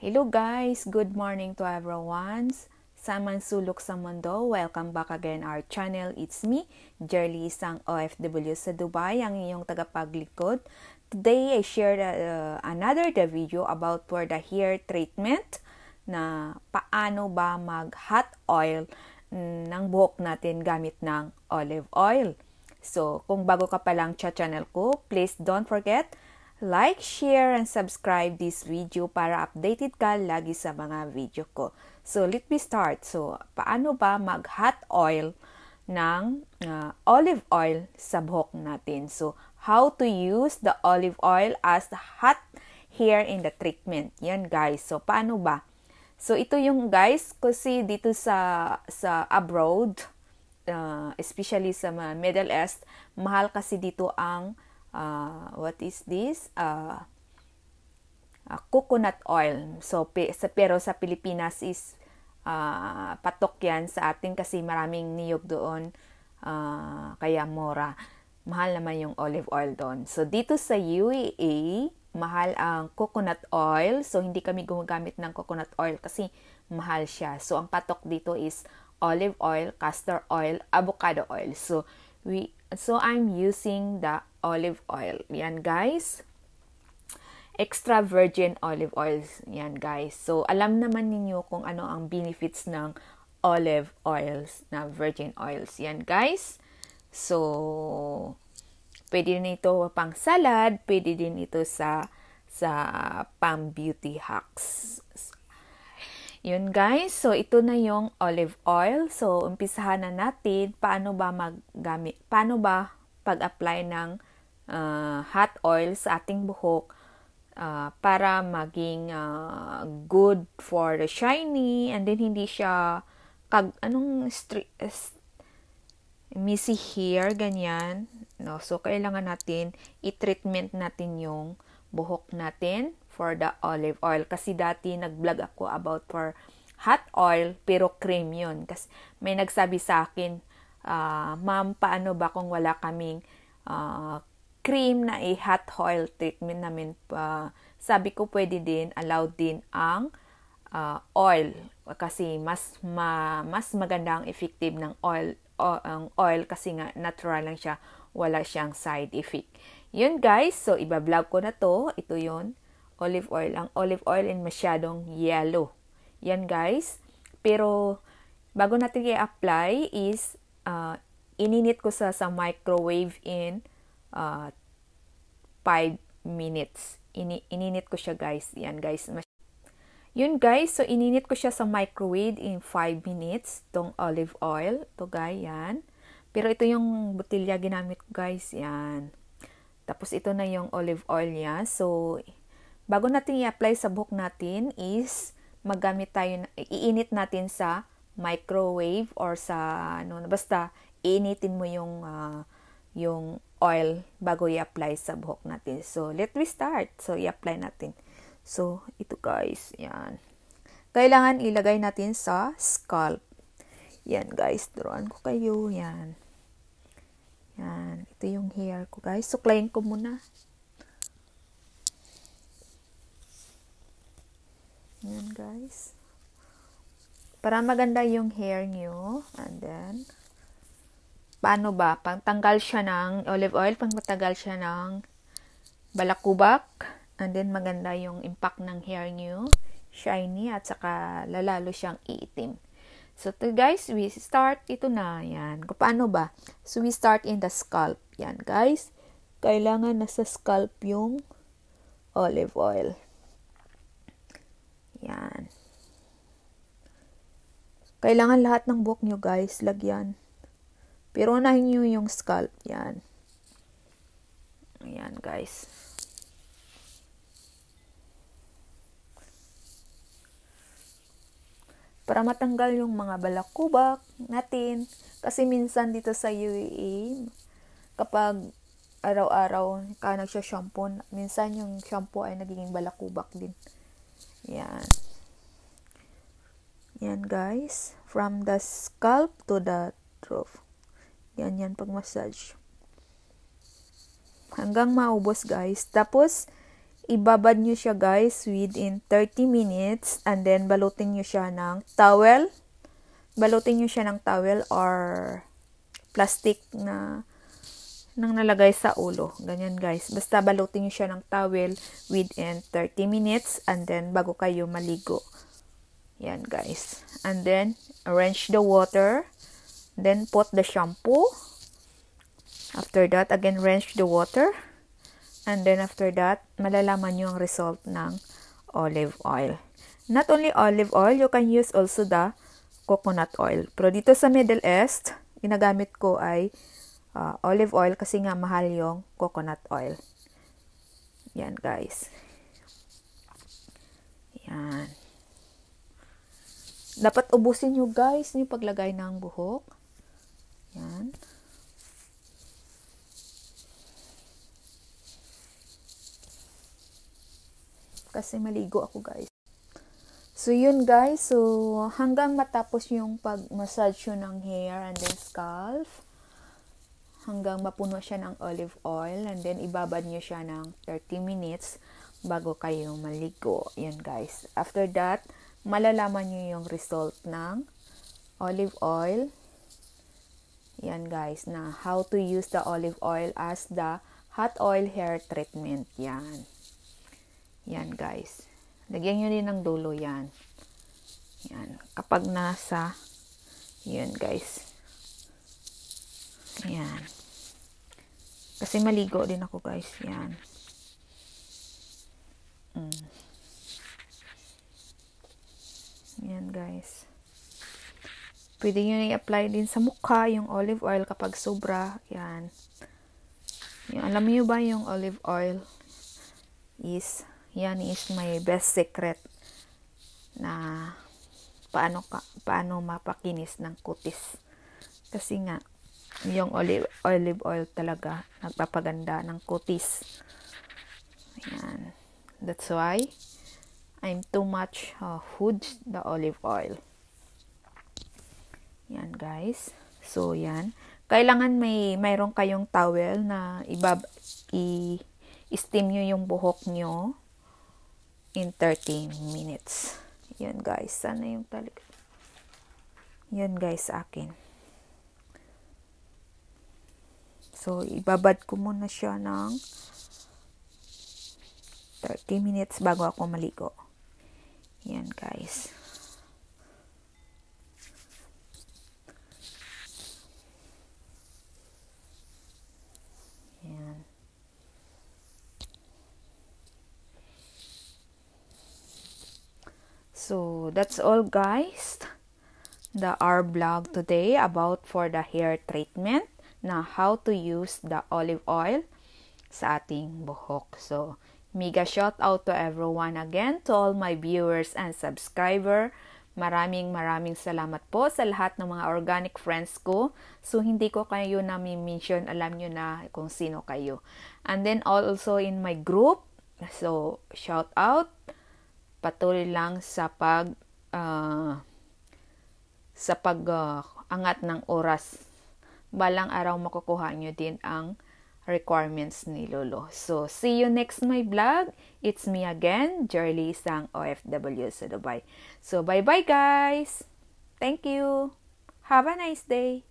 Hello guys, good morning to everyone. Sa man sulok sa mundo, welcome back again our channel. It's me, JERLIE, isang OFW sa Dubai, ang iyong tagapaglikod. Today, I shared another video about for the hair treatment na paano ba mag-hot oil ng buhok natin gamit ng olive oil. So, kung bago ka pa lang sa channel ko, please don't forget like, share, and subscribe this video para updated ka lagi sa mga video ko. So, let me start. So, paano ba mag-hot oil ng olive oil sa buhok natin? So, how to use the olive oil as the hot hair in the treatment. Yan guys. So, paano ba? So, ito yung guys, kasi dito sa abroad, especially sa Middle East, mahal kasi dito ang what is this? Coconut oil. So, pero sa Pilipinas is patok yan sa atin kasi maraming niyog doon. Kaya mura. Mahal naman yung olive oil doon. So, dito sa UAE, mahal ang coconut oil. So, hindi kami gumagamit ng coconut oil kasi mahal siya. So, ang patok dito is olive oil, castor oil, avocado oil. So, I'm using the olive oil. Yan guys. Extra virgin olive oils. Yan guys. So, alam naman ninyo kung ano ang benefits ng olive oils na virgin oils. Yan guys. So, pwede din ito pang salad. Pwede din ito sa pang beauty hacks. Yun guys, so ito na yung olive oil. So, umpisahan na natin paano ba pag-apply ng hot oil sa ating buhok para maging good for the shiny and then hindi siya messy hair, ganyan. No? So, kailangan natin i-treatment natin yung buhok natin for the olive oil. Kasi dati nag-vlog ako about for hot oil, pero cream yun. Kasi may nagsabi sa akin, ma'am, paano ba kung wala kaming cream na hot oil treatment namin? Sabi ko, pwede din, allowed din ang oil. Kasi mas maganda ang effective ng oil kasi nga natural lang siya, wala siyang side effect. Yun guys, so iba-vlog ko na to. Ito yun, olive oil. Ang olive oil in masyadong yellow. Yan guys. Pero bago natin i-apply is ininit ko sa microwave in 5 minutes. Ininit ko siya guys. Yan guys. Yun guys, so ininit ko siya sa microwave in 5 minutes. Itong olive oil. Ito guys, yan. Pero ito yung botilya ginamit ko guys. Yan. Tapos ito na yung olive oil niya. So, bago natin i-apply sa buhok natin is maggamit tayo, iinit natin sa microwave or sa basta iinitin mo yung oil bago i-apply sa buhok natin. So, let me start. So, i-apply natin. So, ito guys, yan. Kailangan ilagay natin sa scalp. Yan guys, turuan ko kayo, yan. Yan, ito yung hair ko guys. Suklayin ko muna. Yan guys. Para maganda yung hair nyo. And then, paano ba? Pangtanggal siya ng olive oil, pangtanggal siya ng balakubak. And then, maganda yung impact ng hair nyo. Shiny at saka lalalo siyang iitim. So, guys, we start. Ito na. Yan. Paano ba? So, we start in the scalp. Yan, guys. Kailangan nasa scalp yung olive oil. Yan. Kailangan lahat ng buhok nyo, guys, lagyan. Pero unahin nyo yung scalp. Yan. Yan, guys. Para matanggal yung mga balakubak natin. Kasi minsan dito sa UAE, kapag araw-araw ka nagsha-shampoo, minsan yung shampoo ay nagiging balakubak din. Yan. Yan guys. From the scalp to the roof. Yan pag-massage. Hanggang maubos guys. Tapos, ibabad nyo siya guys within 30 minutes and then balutin nyo siya ng towel. Balutin nyo siya ng towel or plastic na nang nalagay sa ulo. Ganyan guys. Basta balutin nyo siya ng towel within 30 minutes and then bago kayo maligo. Yan guys. And then arrange the water. Then put the shampoo. After that, again rinse the water. And then after that, malalaman nyo ang result ng olive oil. Not only olive oil, you can use also the coconut oil. Pero dito sa Middle East, ginagamit ko ay olive oil kasi nga mahal yung coconut oil. Yan guys. Yan. Dapat ubusin nyo guys yung paglagay ng buhok. Yan. Kasi maligo ako guys. So yun guys. So hanggang matapos yung pag-massage yun ng hair and then scalp. Hanggang mapuno siya ng olive oil and then ibabad nyo siya ng 30 minutes bago kayo maligo. Yan guys. After that, malalaman nyo yung result ng olive oil. Yan guys, na how to use the olive oil as the hot oil hair treatment. Yan. Yan guys. Lagyan nyo din ng dulo yan. Yan. Kapag nasa, yan guys. Yan. Kasi maligo din ako guys. Yan. Yan guys. Pwede nyo i-apply din sa mukha yung olive oil kapag sobra. Yan. Yung, alam niyo ba yung olive oil is, yan is my best secret na paano mapakinis ng kutis. Kasi nga, yung olive oil talaga nagpapaganda ng kutis. Ayan. That's why I'm too much food the olive oil. Yan guys. So yan. Kailangan mayroon kayong towel na i-steam nyo yung buhok nyo in 30 minutes. Yan guys. Sana yung talaga. Yan guys akin. So, ibabad ko muna siya ng 30 minutes bago ako maligo. Yan, guys. Yan. So, that's all, guys. Our vlog today about for the hair treatment na how to use the olive oil sa ating buhok. So, mega shout out to everyone again, to all my viewers and subscriber. Maraming salamat po sa lahat ng mga organic friends ko. So, hindi ko kayo nami-mention, alam nyo na kung sino kayo. And then, also in my group. So, shout out. Patuloy lang sa angat ng oras. Balang araw makukuha nyo din ang requirements ni Lolo. So, see you next my vlog. It's me again, JERLIE, isang OFW sa Dubai. So, bye-bye guys! Thank you! Have a nice day!